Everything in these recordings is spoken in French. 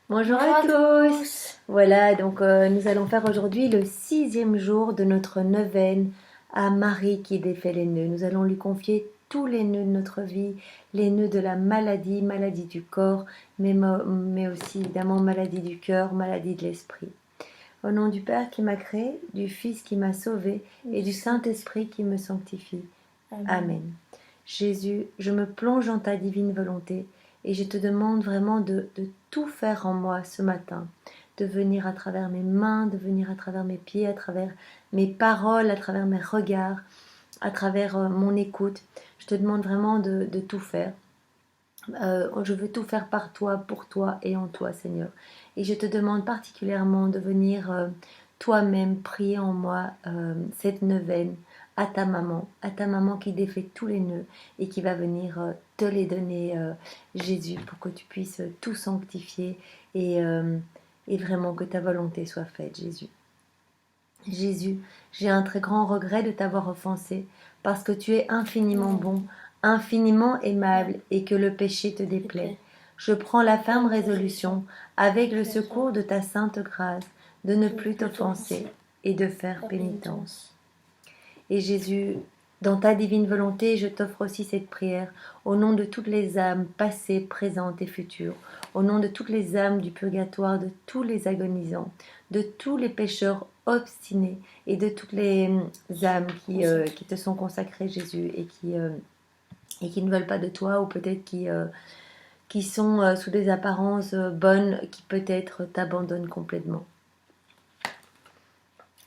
Bonjour Bonjour à à tous. tous. Voilà, donc nous allons faire aujourd'hui le 6e jour de notre neuvaine à Marie qui défait les nœuds. Nous allons lui confier tous les nœuds de notre vie, les nœuds de la maladie, maladie du corps, mais aussi évidemment maladie du cœur, maladie de l'esprit. Au nom du Père qui m'a créé, du Fils qui m'a sauvé et du Saint-Esprit qui me sanctifie. Amen. Jésus, je me plonge dans ta divine volonté et je te demande vraiment de tout faire en moi ce matin, de venir à travers mes mains, de venir à travers mes pieds, à travers mes paroles, à travers mes regards, à travers mon écoute. Je te demande vraiment de tout faire. Je veux tout faire par toi, pour toi et en toi, Seigneur. Et je te demande particulièrement de venir toi-même prier en moi cette neuvaine à ta maman qui défait tous les nœuds et qui va venir te les donner, Jésus, pour que tu puisses tout sanctifier et vraiment que ta volonté soit faite, Jésus. Jésus, j'ai un très grand regret de t'avoir offensé, parce que tu es infiniment bon, infiniment aimable, et que le péché te déplaît. Je prends la ferme résolution, avec le secours de ta sainte grâce, de ne plus t'offenser et de faire pénitence. Et Jésus, dans ta divine volonté, je t'offre aussi cette prière au nom de toutes les âmes passées, présentes et futures, au nom de toutes les âmes du purgatoire, de tous les agonisants, de tous les pécheurs obstinés et de toutes les âmes qui te sont consacrées, Jésus, et qui ne veulent pas de toi, ou peut-être qui sont sous des apparences bonnes, qui peut-être t'abandonnent complètement.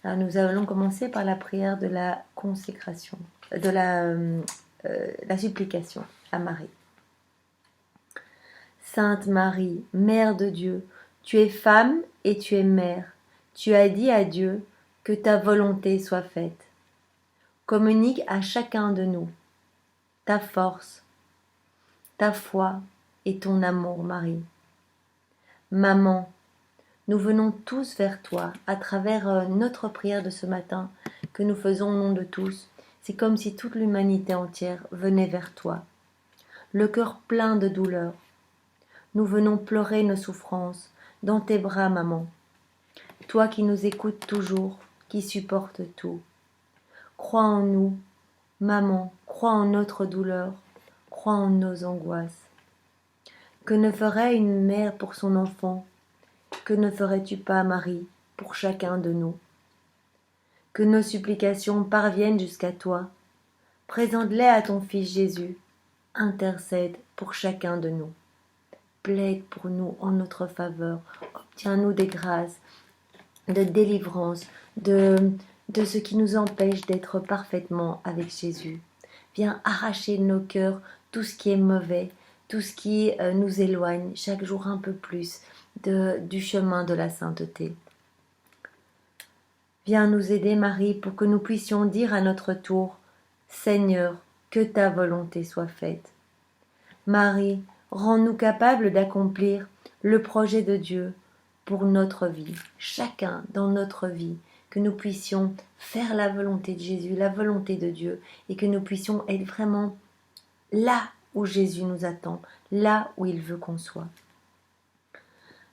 Alors nous allons commencer par la prière de la consécration, de la supplication à Marie. Sainte Marie, Mère de Dieu, tu es femme et tu es mère. Tu as dit à Dieu que ta volonté soit faite. Communique à chacun de nous ta force, ta foi et ton amour, Marie. Maman, nous venons tous vers toi à travers notre prière de ce matin que nous faisons au nom de tous. C'est comme si toute l'humanité entière venait vers toi, le cœur plein de douleur. Nous venons pleurer nos souffrances dans tes bras, maman. Toi qui nous écoutes toujours, qui supportes tout. Crois en nous, maman, crois en notre douleur, crois en nos angoisses. Que ne ferait une mère pour son enfant? Que ne ferais-tu pas, Marie, pour chacun de nous? Que nos supplications parviennent jusqu'à toi. Présente-les à ton Fils Jésus. Intercède pour chacun de nous. Plaide pour nous en notre faveur. Obtiens-nous des grâces, de délivrance, de ce qui nous empêche d'être parfaitement avec Jésus. Viens arracher de nos cœurs tout ce qui est mauvais, tout ce qui nous éloigne chaque jour un peu plus du chemin de la sainteté. Viens nous aider, Marie, pour que nous puissions dire à notre tour, Seigneur, que ta volonté soit faite. Marie, rends-nous capables d'accomplir le projet de Dieu pour notre vie, chacun dans notre vie, que nous puissions faire la volonté de Jésus, la volonté de Dieu, et que nous puissions être vraiment là où Jésus nous attend, là où il veut qu'on soit.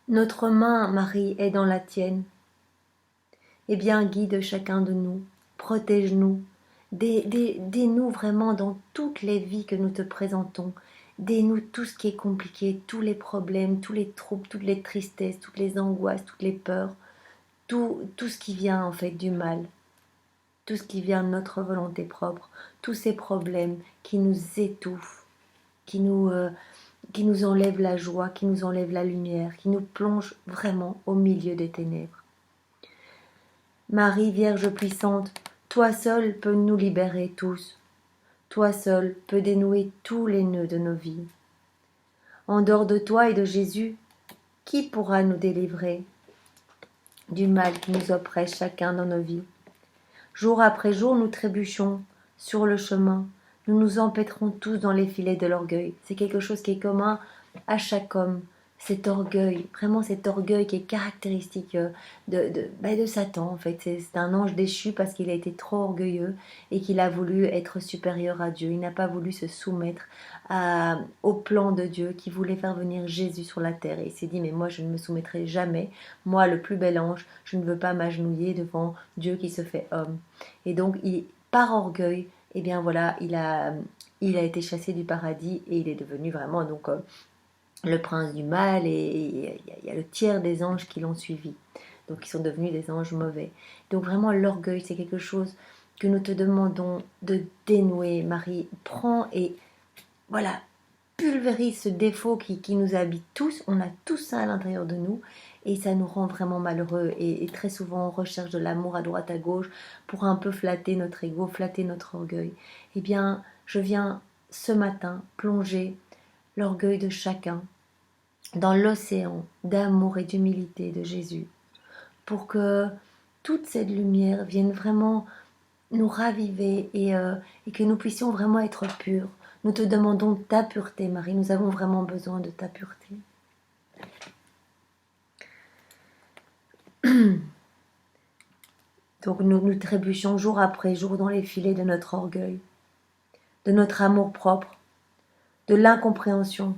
Notre main, Marie, est dans la tienne. Eh bien, guide chacun de nous, protège-nous, dis-nous vraiment dans toutes les vies que nous te présentons, dis-nous tout ce qui est compliqué, tous les problèmes, tous les troubles, toutes les tristesses, toutes les angoisses, toutes les peurs, tout ce qui vient en fait du mal, tout ce qui vient de notre volonté propre, tous ces problèmes qui nous étouffent, qui nous enlèvent la joie, qui nous enlèvent la lumière, qui nous plongent vraiment au milieu des ténèbres. Marie Vierge puissante, toi seule peux nous libérer tous. Toi seule peux dénouer tous les nœuds de nos vies. En dehors de toi et de Jésus, qui pourra nous délivrer du mal qui nous oppresse chacun dans nos vies? Jour après jour, nous trébuchons sur le chemin. Nous nous empêtrons tous dans les filets de l'orgueil. C'est quelque chose qui est commun à chaque homme. cet orgueil, vraiment cet orgueil qui est caractéristique de Satan en fait. C'est un ange déchu parce qu'il a été trop orgueilleux et qu'il a voulu être supérieur à Dieu. Il n'a pas voulu se soumettre au plan de Dieu qui voulait faire venir Jésus sur la terre. Et il s'est dit, mais moi je ne me soumettrai jamais, moi le plus bel ange, je ne veux pas m'agenouiller devant Dieu qui se fait homme. Et donc par orgueil, eh bien voilà, il a été chassé du paradis et il est devenu vraiment donc le prince du mal, et il y a le tiers des anges qui l'ont suivi. Donc ils sont devenus des anges mauvais. Donc vraiment l'orgueil, c'est quelque chose que nous te demandons de dénouer, Marie. Prends et voilà, pulvérise ce défaut qui nous habite tous. On a tout ça à l'intérieur de nous et ça nous rend vraiment malheureux. Et très souvent on recherche de l'amour à droite à gauche pour un peu flatter notre ego, flatter notre orgueil. Eh bien, je viens ce matin plonger l'orgueil de chacun dans l'océan d'amour et d'humilité de Jésus, pour que toute cette lumière vienne vraiment nous raviver et que nous puissions vraiment être purs. Nous te demandons ta pureté, Marie, nous avons vraiment besoin de ta pureté. Donc nous trébuchons jour après jour dans les filets de notre orgueil, de notre amour-propre, de l'incompréhension.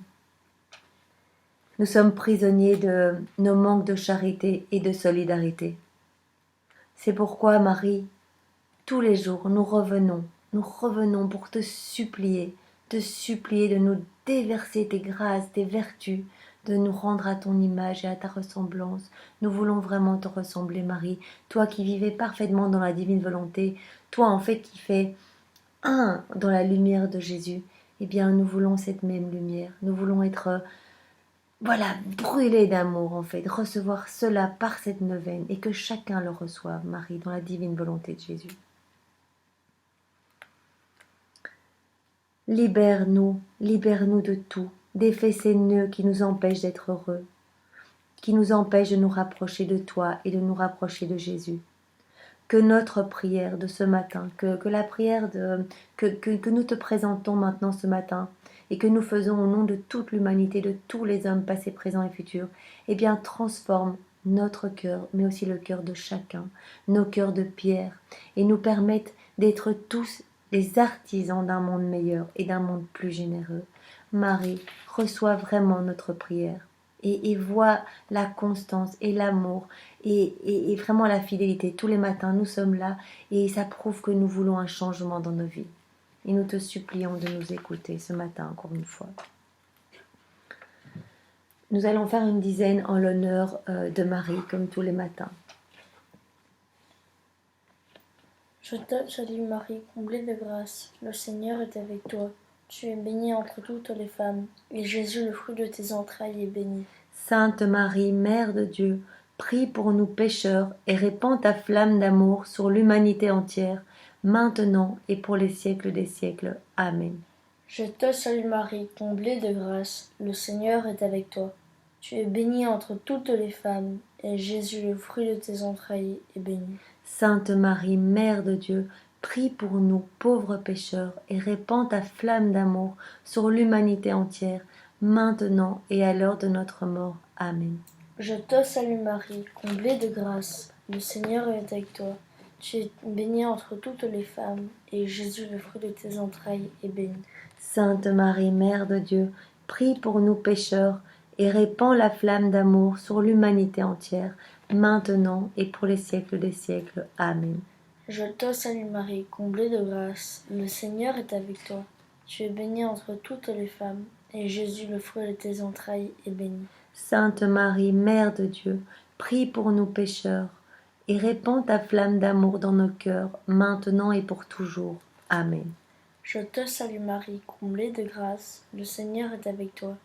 Nous sommes prisonniers de nos manques de charité et de solidarité. C'est pourquoi, Marie, tous les jours, nous revenons pour te supplier de nous déverser tes grâces, tes vertus, de nous rendre à ton image et à ta ressemblance. Nous voulons vraiment te ressembler, Marie, toi qui vivais parfaitement dans la divine volonté, toi en fait qui fais un dans la lumière de Jésus. Eh bien, nous voulons cette même lumière, nous voulons être voilà, brûlés d'amour en fait, recevoir cela par cette neuvaine et que chacun le reçoive, Marie, dans la divine volonté de Jésus. Libère-nous de tout, défais ces nœuds qui nous empêchent d'être heureux, qui nous empêchent de nous rapprocher de toi et de nous rapprocher de Jésus. Que notre prière de ce matin, que la prière que nous te présentons maintenant ce matin et que nous faisons au nom de toute l'humanité, de tous les hommes passés, présents et futurs, eh bien transforme notre cœur, mais aussi le cœur de chacun, nos cœurs de pierre, et nous permette d'être tous les artisans d'un monde meilleur et d'un monde plus généreux. Marie, reçois vraiment notre prière et vois la constance et l'amour et vraiment la fidélité. Tous les matins, nous sommes là et ça prouve que nous voulons un changement dans nos vies. Et nous te supplions de nous écouter ce matin, encore une fois. Nous allons faire une dizaine en l'honneur de Marie, comme tous les matins. Je te salue Marie, comblée de grâce, le Seigneur est avec toi. Tu es bénie entre toutes les femmes, et Jésus, le fruit de tes entrailles, est béni. Sainte Marie, Mère de Dieu, prie pour nous pécheurs et répands ta flamme d'amour sur l'humanité entière, maintenant et pour les siècles des siècles. Amen. Je te salue Marie, comblée de grâce, le Seigneur est avec toi. Tu es bénie entre toutes les femmes, et Jésus, le fruit de tes entrailles, est béni. Sainte Marie, Mère de Dieu, prie pour nous pauvres pécheurs et répands ta flamme d'amour sur l'humanité entière, maintenant et à l'heure de notre mort. Amen. Je te salue Marie, comblée de grâce, le Seigneur est avec toi. Tu es bénie entre toutes les femmes, et Jésus, le fruit de tes entrailles, est béni. Sainte Marie, Mère de Dieu, prie pour nous pécheurs et répands la flamme d'amour sur l'humanité entière, maintenant et pour les siècles des siècles. Amen. Je te salue Marie, comblée de grâce, le Seigneur est avec toi. Tu es bénie entre toutes les femmes, et Jésus, le fruit de tes entrailles, est béni. Sainte Marie, Mère de Dieu, prie pour nous pécheurs et répands ta flamme d'amour dans nos cœurs, maintenant et pour toujours. Amen. Je te salue Marie, comblée de grâce, le Seigneur est avec toi.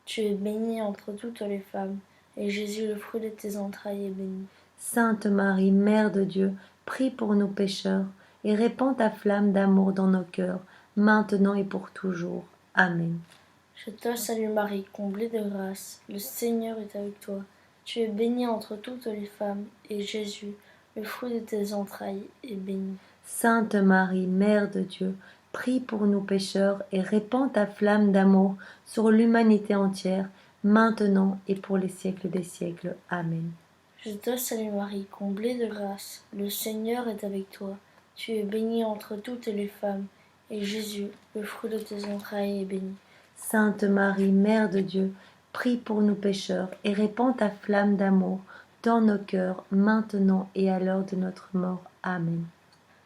Tu es bénie entre toutes les femmes, et Jésus, le fruit de tes entrailles, est béni. Sainte Marie, Mère de Dieu, prie pour nous pécheurs et répands ta flamme d'amour dans nos cœurs, maintenant et pour toujours. Amen. Je te salue Marie, comblée de grâce, le Seigneur est avec toi. Tu es bénie entre toutes les femmes, et Jésus, le fruit de tes entrailles, est béni. Sainte Marie, Mère de Dieu, prie pour nous pécheurs et répands ta flamme d'amour sur l'humanité entière, maintenant et pour les siècles des siècles. Amen. Je te salue Marie, comblée de grâce, le Seigneur est avec toi. Tu es bénie entre toutes les femmes, et Jésus, le fruit de tes entrailles, est béni. Sainte Marie, Mère de Dieu, prie pour nous pécheurs et répands ta flamme d'amour dans nos cœurs, maintenant et à l'heure de notre mort. Amen.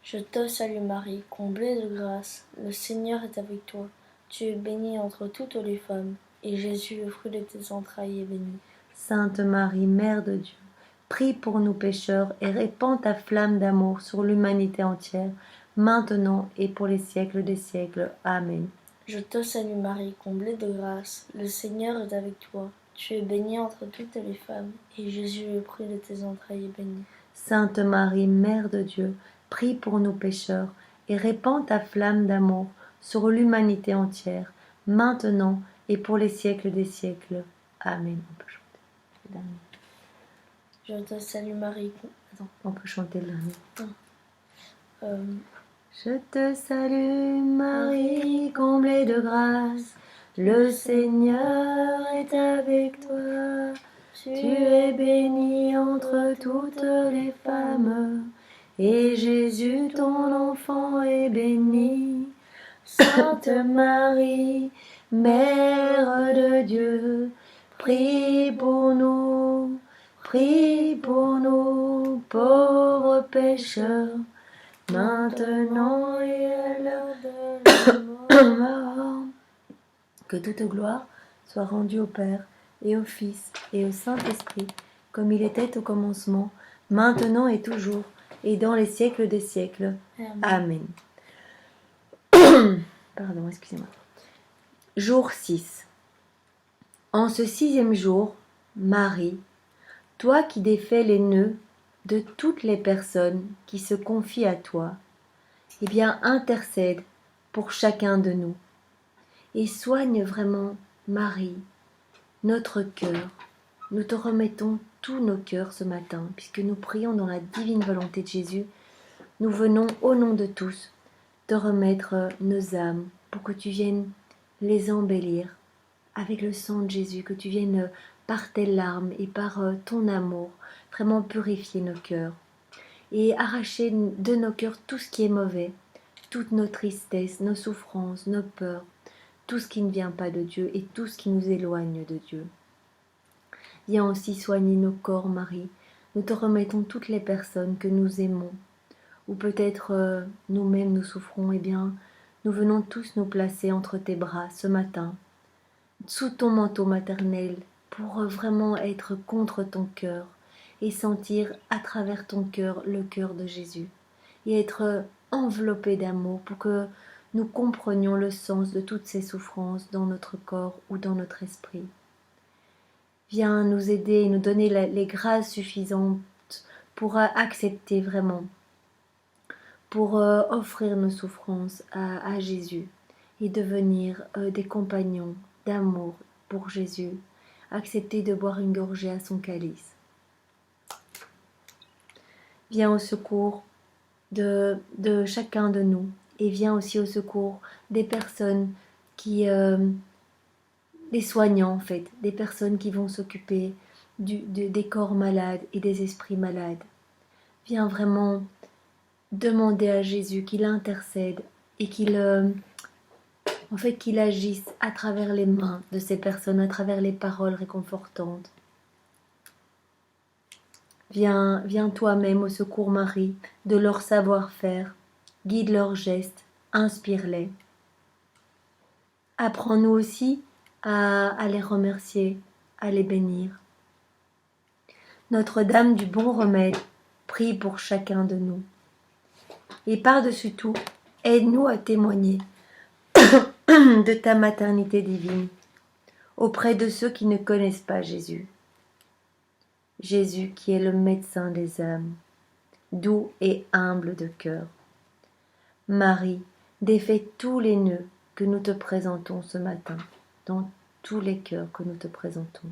Je te salue Marie, comblée de grâce, le Seigneur est avec toi. Tu es bénie entre toutes les femmes, et Jésus, le fruit de tes entrailles, est béni. Sainte Marie, Mère de Dieu, prie pour nous pécheurs et répands ta flamme d'amour sur l'humanité entière, maintenant et pour les siècles des siècles. Amen. Je te salue Marie, comblée de grâce, le Seigneur est avec toi. Tu es bénie entre toutes les femmes, et Jésus, le fruit de tes entrailles, est béni. Sainte Marie, Mère de Dieu, prie pour nous pécheurs et répands ta flamme d'amour sur l'humanité entière, maintenant et pour les siècles des siècles. Amen. On peut chanter le dernier. Je te salue Marie. Attends. On peut chanter le dernier. Euh, Je te salue Marie, comblée de grâce, le Seigneur est avec toi. Tu es bénie entre toutes les femmes, et Jésus ton enfant est béni. Sainte Marie, Mère de Dieu, prie pour nous pauvres pécheurs, maintenant et à l'heure de la mort. Que toute gloire soit rendue au Père et au Fils et au Saint-Esprit, comme il était au commencement, maintenant et toujours, et dans les siècles des siècles. Amen. Pardon, excusez-moi. Jour 6. En ce 6e jour, Marie, toi qui défais les nœuds de toutes les personnes qui se confient à toi, eh bien intercède pour chacun de nous et soigne vraiment, Marie, notre cœur. Nous te remettons tous nos cœurs ce matin, puisque nous prions dans la divine volonté de Jésus. Nous venons au nom de tous te remettre nos âmes pour que tu viennes les embellir avec le sang de Jésus, que tu viennes par tes larmes et par ton amour vraiment purifier nos cœurs et arracher de nos cœurs tout ce qui est mauvais, toutes nos tristesses, nos souffrances, nos peurs, tout ce qui ne vient pas de Dieu et tout ce qui nous éloigne de Dieu. Viens aussi soigner nos corps, Marie. Nous te remettons toutes les personnes que nous aimons, ou peut-être nous-mêmes nous souffrons. Eh bien, nous venons tous nous placer entre tes bras ce matin, sous ton manteau maternel, pour vraiment être contre ton cœur et sentir à travers ton cœur le cœur de Jésus et être enveloppé d'amour pour que nous comprenions le sens de toutes ces souffrances dans notre corps ou dans notre esprit. Viens nous aider et nous donner les grâces suffisantes pour accepter vraiment, pour offrir nos souffrances à Jésus et devenir des compagnons d'amour pour Jésus, accepter de boire une gorgée à son calice. Viens au secours de chacun de nous et viens aussi au secours des personnes qui... des soignants en fait, des personnes qui vont s'occuper des corps malades et des esprits malades. Viens vraiment demander à Jésus qu'il intercède et qu'il qu'il agisse à travers les mains de ces personnes, à travers les paroles réconfortantes. Viens toi-même au secours, Marie, de leur savoir-faire. Guide leurs gestes, inspire-les. Apprends-nous aussi à les remercier, à les bénir. Notre-Dame du bon remède, prie pour chacun de nous. Et par-dessus tout, aide-nous à témoigner de ta maternité divine auprès de ceux qui ne connaissent pas Jésus. Jésus qui est le médecin des âmes, doux et humble de cœur. Marie, défais tous les nœuds que nous te présentons ce matin, dans tous les cœurs que nous te présentons.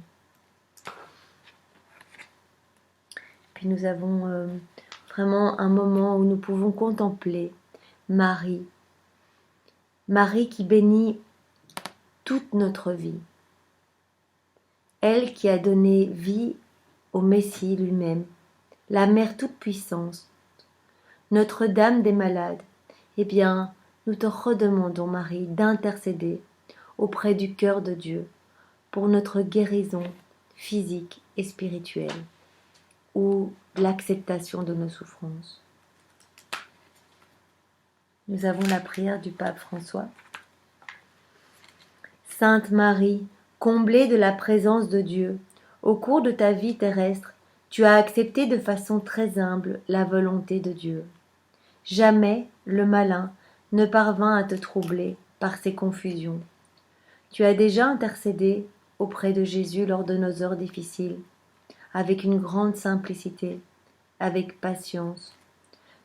Puis nous avons vraiment un moment où nous pouvons contempler Marie. Marie qui bénit toute notre vie. elle qui a donné vie au Messie lui-même, la Mère toute-puissante, Notre-Dame des malades, eh bien, nous te redemandons, Marie, d'intercéder auprès du cœur de Dieu pour notre guérison physique et spirituelle ou l'acceptation de nos souffrances. Nous avons la prière du pape François. Sainte Marie, comblée de la présence de Dieu, au cours de ta vie terrestre, tu as accepté de façon très humble la volonté de Dieu. Jamais le malin ne parvint à te troubler par ses confusions. Tu as déjà intercédé auprès de Jésus lors de nos heures difficiles, avec une grande simplicité, avec patience.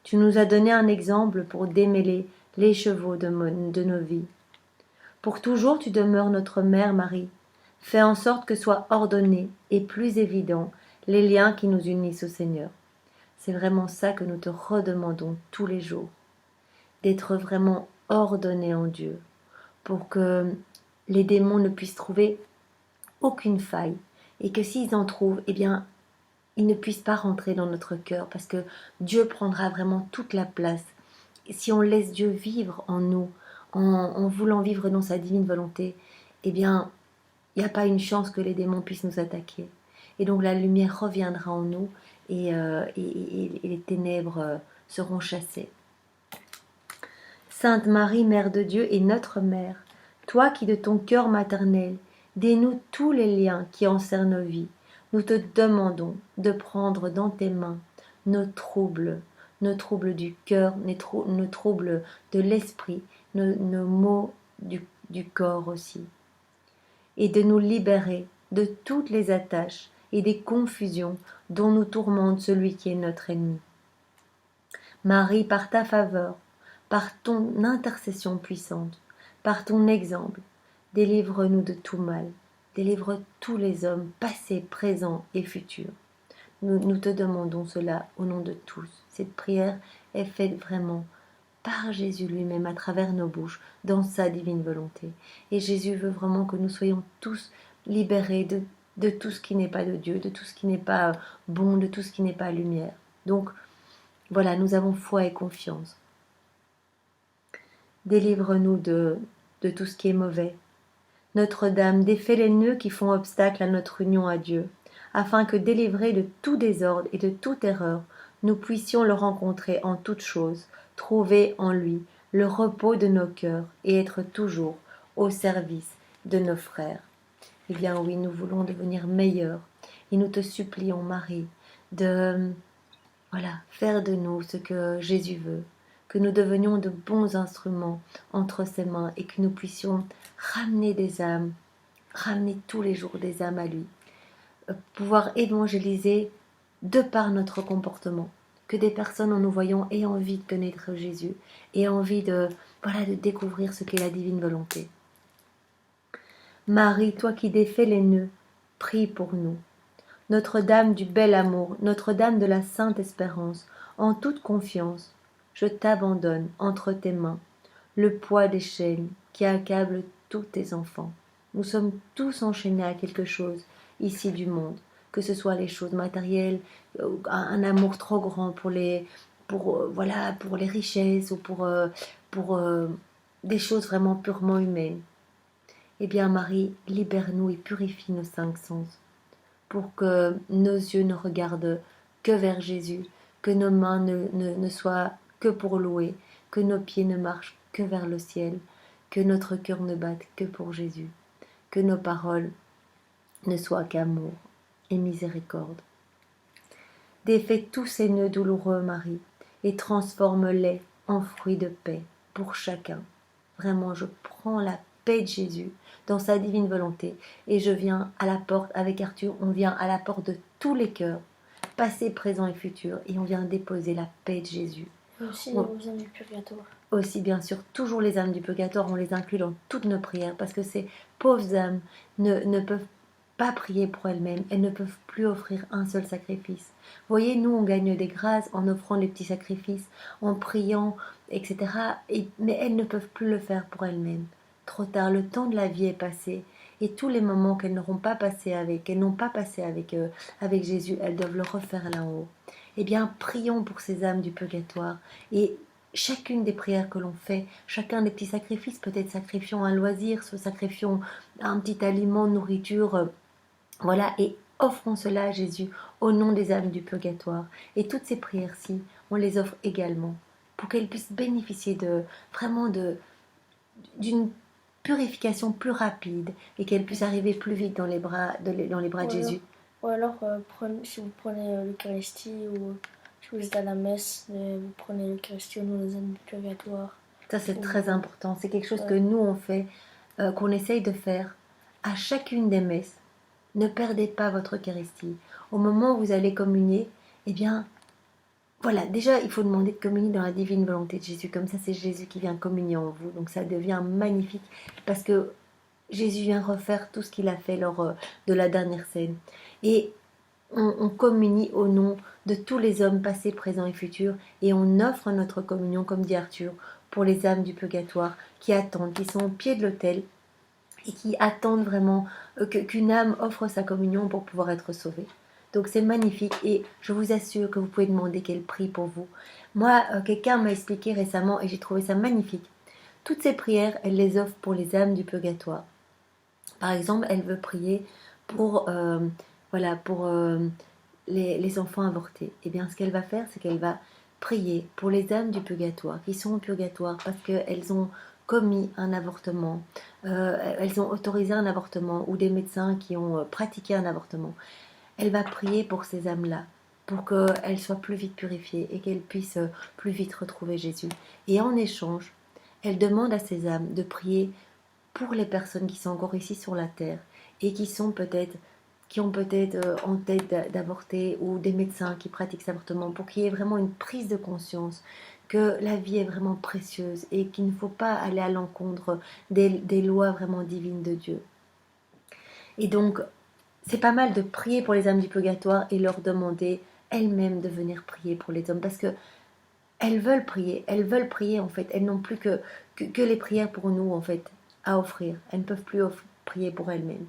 Tu nous as donné un exemple pour démêler les chevaux de nos vies. Pour toujours tu demeures notre mère Marie. Fais en sorte que soient ordonnés et plus évidents les liens qui nous unissent au Seigneur. C'est vraiment ça que nous te redemandons tous les jours, d'être vraiment ordonnés en Dieu, pour que les démons ne puissent trouver aucune faille, et que s'ils en trouvent, eh bien, ils ne puissent pas rentrer dans notre cœur, parce que Dieu prendra vraiment toute la place. Et si on laisse Dieu vivre en nous, en voulant vivre dans sa divine volonté, eh bien, il n'y a pas une chance que les démons puissent nous attaquer. Et donc la lumière reviendra en nous, et les ténèbres seront chassées. Sainte Marie, Mère de Dieu et notre Mère, toi qui de ton cœur maternel dénoues tous les liens qui enserrent nos vies, nous te demandons de prendre dans tes mains nos troubles du cœur, nos troubles de l'esprit, nos maux du corps aussi, et de nous libérer de toutes les attaches et des confusions dont nous tourmente celui qui est notre ennemi. Marie, par ta faveur, par ton intercession puissante, par ton exemple, délivre-nous de tout mal, délivre tous les hommes, passés, présents et futurs. Nous te demandons cela au nom de tous. Cette prière est faite vraiment par Jésus lui-même, à travers nos bouches, dans sa divine volonté. Et Jésus veut vraiment que nous soyons tous libérés de tout ce qui n'est pas de Dieu, de tout ce qui n'est pas bon, de tout ce qui n'est pas lumière. Donc, voilà, nous avons foi et confiance. Délivre-nous de tout ce qui est mauvais. Notre-Dame, défais les nœuds qui font obstacle à notre union à Dieu, afin que, délivrés de tout désordre et de toute erreur, nous puissions le rencontrer en toutes choses, trouver en lui le repos de nos cœurs et être toujours au service de nos frères. Eh bien oui, nous voulons devenir meilleurs et nous te supplions, Marie, de faire de nous ce que Jésus veut, que nous devenions de bons instruments entre ses mains et que nous puissions ramener des âmes, ramener tous les jours des âmes à lui, pouvoir évangéliser de par notre comportement, que des personnes en nous voyant aient envie de connaître Jésus, aient envie de découvrir ce qu'est la divine volonté. Marie, toi qui défais les nœuds, prie pour nous. Notre-Dame du bel amour, Notre-Dame de la sainte espérance, en toute confiance, je t'abandonne entre tes mains le poids des chaînes qui accablent tous tes enfants. Nous sommes tous enchaînés à quelque chose ici du monde, que ce soit les choses matérielles, un amour trop grand pour les richesses ou pour des choses vraiment purement humaines. Eh bien Marie, libère-nous et purifie nos 5 sens, pour que nos yeux ne regardent que vers Jésus, que nos mains ne soient que pour louer, que nos pieds ne marchent que vers le ciel, que notre cœur ne batte que pour Jésus, que nos paroles ne soient qu'amour et miséricorde. Défais tous ces nœuds douloureux, Marie, et transforme-les en fruits de paix pour chacun. Vraiment, je prends la paix de Jésus dans sa divine volonté et je viens à la porte, avec Arthur, on vient à la porte de tous les cœurs, passé, présent et futur, et on vient déposer la paix de Jésus. Et aussi les âmes du purgatoire. Aussi, bien sûr, toujours les âmes du purgatoire, on les inclut dans toutes nos prières, parce que ces pauvres âmes ne peuvent pas prier pour elles-mêmes, elles ne peuvent plus offrir un seul sacrifice. Vous voyez, nous, on gagne des grâces en offrant les petits sacrifices, en priant, etc. Mais elles ne peuvent plus le faire pour elles-mêmes. Trop tard, le temps de la vie est passé, Et tous les moments qu'elles n'auront pas passé qu'elles n'ont pas passé avec Jésus, elles doivent le refaire là en haut. Eh bien, prions pour ces âmes du purgatoire. Et chacune des prières que l'on fait, chacun des petits sacrifices, peut-être sacrifions un loisir, sacrifions un petit aliment, nourriture, voilà, et offrons cela à Jésus au nom des âmes du purgatoire. Et toutes ces prières-ci, on les offre également pour qu'elles puissent bénéficier d'une purification plus rapide et qu'elles puissent arriver plus vite dans les bras de Jésus. Ou alors, si vous prenez l'Eucharistie ou si vous êtes à la messe, vous prenez l'Eucharistie au nom des âmes du purgatoire. Ça, c'est très important. C'est quelque chose que nous, on fait, qu'on essaye de faire à chacune des messes. Ne perdez pas votre Eucharistie. Au moment où vous allez communier, eh bien, voilà, déjà, il faut demander de communier dans la divine volonté de Jésus. Comme ça, c'est Jésus qui vient communier en vous. Donc, ça devient magnifique parce que Jésus vient refaire tout ce qu'il a fait lors de la dernière scène. Et on communie au nom de tous les hommes passés, présents et futurs. Et on offre notre communion, comme dit Arthur, pour les âmes du purgatoire qui attendent, qui sont au pied de l'autel et qui attendent vraiment qu'une âme offre sa communion pour pouvoir être sauvée. Donc c'est magnifique et je vous assure que vous pouvez demander qu'elle prie pour vous. Moi, quelqu'un m'a expliqué récemment et j'ai trouvé ça magnifique. Toutes ces prières, elle les offre pour les âmes du purgatoire. Par exemple, elle veut prier pour, les enfants avortés. Eh bien, ce qu'elle va faire, c'est qu'elle va prier pour les âmes du purgatoire, qui sont au purgatoire parce qu'elles ont commis un avortement, elles ont autorisé un avortement ou des médecins qui ont pratiqué un avortement. Elle va prier pour ces âmes-là, pour qu'elles soient plus vite purifiées et qu'elles puissent plus vite retrouver Jésus. Et en échange, elle demande à ces âmes de prier pour les personnes qui sont encore ici sur la terre et qui ont peut-être en tête d'avorter ou des médecins qui pratiquent cet avortement, pour qu'il y ait vraiment une prise de conscience que la vie est vraiment précieuse et qu'il ne faut pas aller à l'encontre des lois vraiment divines de Dieu. Et donc, c'est pas mal de prier pour les âmes du purgatoire et leur demander elles-mêmes de venir prier pour les hommes parce que elles veulent prier en fait, elles n'ont plus que les prières pour nous en fait à offrir, elles ne peuvent plus prier pour elles-mêmes.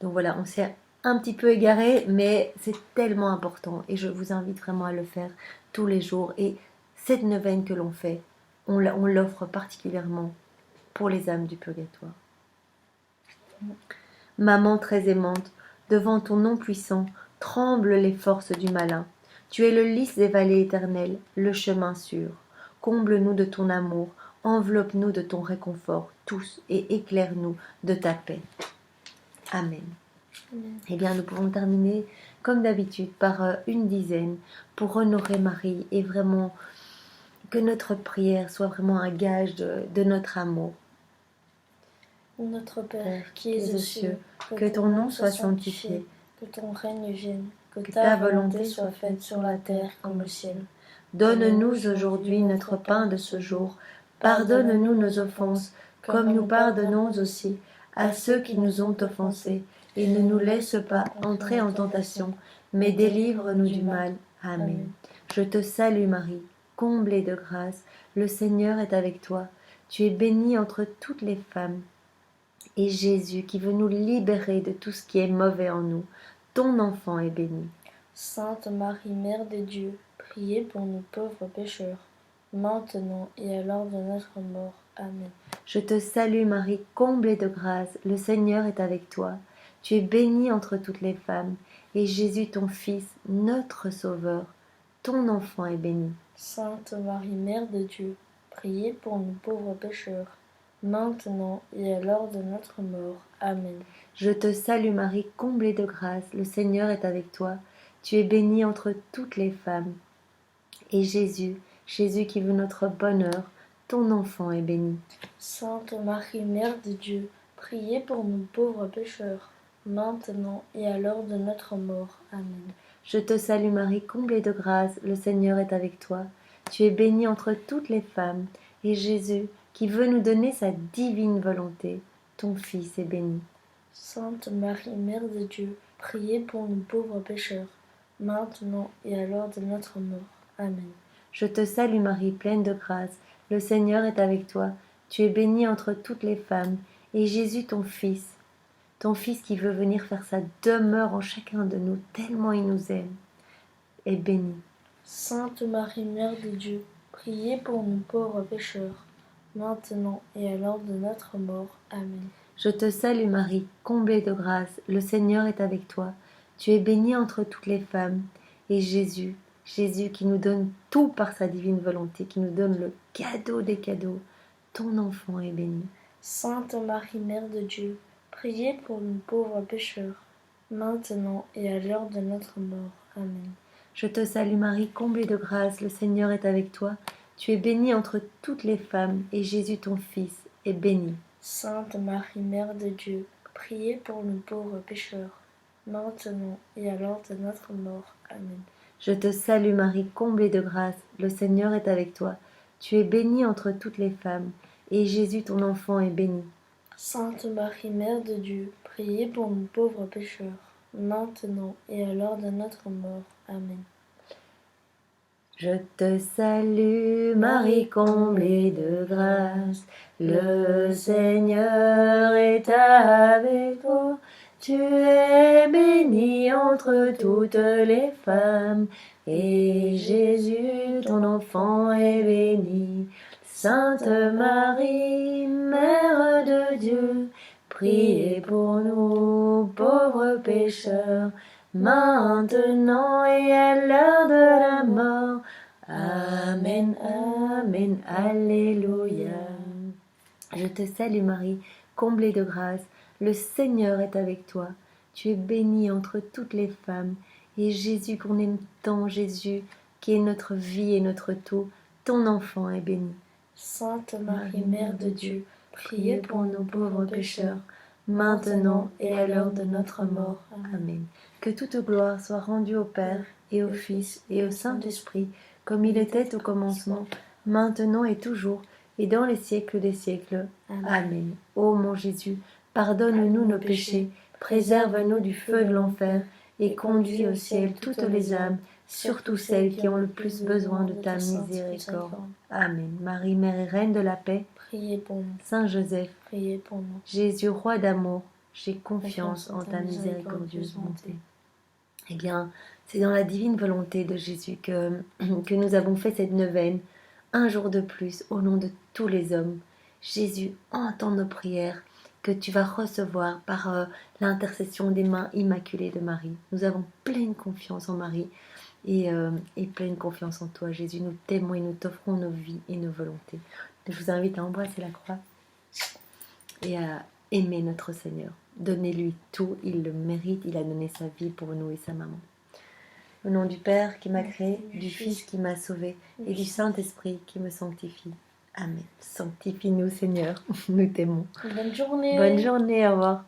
Donc voilà, on s'est un petit peu égaré, mais c'est tellement important et je vous invite vraiment à le faire tous les jours. Et cette neuvaine que l'on fait, on l'offre particulièrement pour les âmes du purgatoire. Maman très aimante, devant ton nom puissant, tremblent les forces du malin. Tu es le lys des vallées éternelles, le chemin sûr. Comble-nous de ton amour, enveloppe-nous de ton réconfort, tous, et éclaire-nous de ta paix. Amen. Eh bien, nous pouvons terminer, comme d'habitude, par une dizaine pour honorer Marie et vraiment que notre prière soit vraiment un gage de notre amour. Notre Père, qui es aux cieux, que ton nom soit sanctifié, que ton règne vienne, que ta ta volonté soit faite sur la terre comme au ciel. Donne-nous aujourd'hui notre pain de ce jour. Pardonne-nous nos offenses, comme nous pardonnons aussi à ceux qui nous ont offensés. Et ne nous laisse pas entrer en tentation, mais délivre-nous du mal. Amen. Je te salue Marie, comblée de grâce, le Seigneur est avec toi. Tu es bénie entre toutes les femmes. Et Jésus, qui veut nous libérer de tout ce qui est mauvais en nous, ton enfant est béni. Sainte Marie, Mère de Dieu, priez pour nous pauvres pécheurs, maintenant et à l'heure de notre mort. Amen. Je te salue Marie, comblée de grâce, le Seigneur est avec toi. Tu es bénie entre toutes les femmes, et Jésus ton Fils, notre Sauveur, ton enfant est béni. Sainte Marie, Mère de Dieu, priez pour nous pauvres pécheurs, maintenant et à l'heure de notre mort. Amen. Je te salue Marie, comblée de grâce, le Seigneur est avec toi. Tu es bénie entre toutes les femmes. Et Jésus qui veut notre bonheur, ton enfant est béni. Sainte Marie, Mère de Dieu, priez pour nous pauvres pécheurs, maintenant et à l'heure de notre mort. Amen. Je te salue Marie, comblée de grâce, le Seigneur est avec toi. Tu es bénie entre toutes les femmes, et Jésus, qui veut nous donner sa divine volonté, ton Fils est béni. Sainte Marie, Mère de Dieu, priez pour nous pauvres pécheurs, maintenant et à l'heure de notre mort. Amen. Je te salue Marie, pleine de grâce, le Seigneur est avec toi. Tu es bénie entre toutes les femmes, et Jésus, ton Fils, ton Fils qui veut venir faire sa demeure en chacun de nous, tellement il nous aime, est béni. Sainte Marie, Mère de Dieu, priez pour nous pauvres pécheurs, maintenant et à l'heure de notre mort. Amen. Je te salue Marie, comblée de grâce, le Seigneur est avec toi. Tu es bénie entre toutes les femmes, et Jésus qui nous donne tout par sa divine volonté, qui nous donne le cadeau des cadeaux, ton enfant est béni. Sainte Marie, Mère de Dieu, priez pour nous pauvres pécheurs, maintenant et à l'heure de notre mort. Amen. Je te salue Marie, comblée de grâce, le Seigneur est avec toi. Tu es bénie entre toutes les femmes, et Jésus ton Fils est béni. Sainte Marie, Mère de Dieu, priez pour nous pauvres pécheurs, maintenant et à l'heure de notre mort. Amen. Je te salue Marie, comblée de grâce, le Seigneur est avec toi. Tu es bénie entre toutes les femmes, et Jésus ton enfant est béni. Sainte Marie, Mère de Dieu, priez pour nous pauvres pécheurs, maintenant et à l'heure de notre mort. Amen. Je te salue Marie, comblée de grâce, le Seigneur est avec toi. Tu es bénie entre toutes les femmes, et Jésus, ton enfant, est béni. Sainte Marie, Mère de Dieu, priez pour nous, pauvres pécheurs, maintenant et à l'heure de la mort. Amen, Amen, Alléluia. Je te salue Marie, comblée de grâce, le Seigneur est avec toi. Tu es bénie entre toutes les femmes, et Jésus qu'on aime tant, Jésus qui est notre vie et notre tout, ton enfant est béni. Sainte Marie, Mère de Dieu, priez pour nous pauvres pécheurs, maintenant et à l'heure de notre mort. Amen. Que toute gloire soit rendue au Père et au Fils et au Saint-Esprit, comme il était au commencement, maintenant et toujours, et dans les siècles des siècles. Amen. Ô mon Jésus, pardonne-nous nos péchés, préserve-nous du feu de l'enfer, et conduis au ciel toutes les âmes, surtout celles qui ont le plus besoin de ta miséricorde. Amen. Marie, Mère et Reine de la paix, priez pour nous. Saint Joseph, Priez pour nous. Jésus, roi d'amour, j'ai confiance en ta miséricordieuse bonté. Eh bien, c'est dans la divine volonté de Jésus que nous avons fait cette neuvaine, un jour de plus, au nom de tous les hommes. Jésus, entends nos prières que tu vas recevoir par l'intercession des mains immaculées de Marie. Nous avons pleine confiance en Marie et pleine confiance en toi, Jésus. Nous t'aimons et nous t'offrons nos vies et nos volontés. Je vous invite à embrasser la croix et à aimer notre Seigneur. Donnez-lui tout, il le mérite, il a donné sa vie pour nous et sa maman. Au nom du Père qui m'a créé, du Fils qui m'a sauvé et du Saint-Esprit qui me sanctifie. Amen. Sanctifie-nous, Seigneur, nous t'aimons. Bonne journée. Bonne journée, au revoir.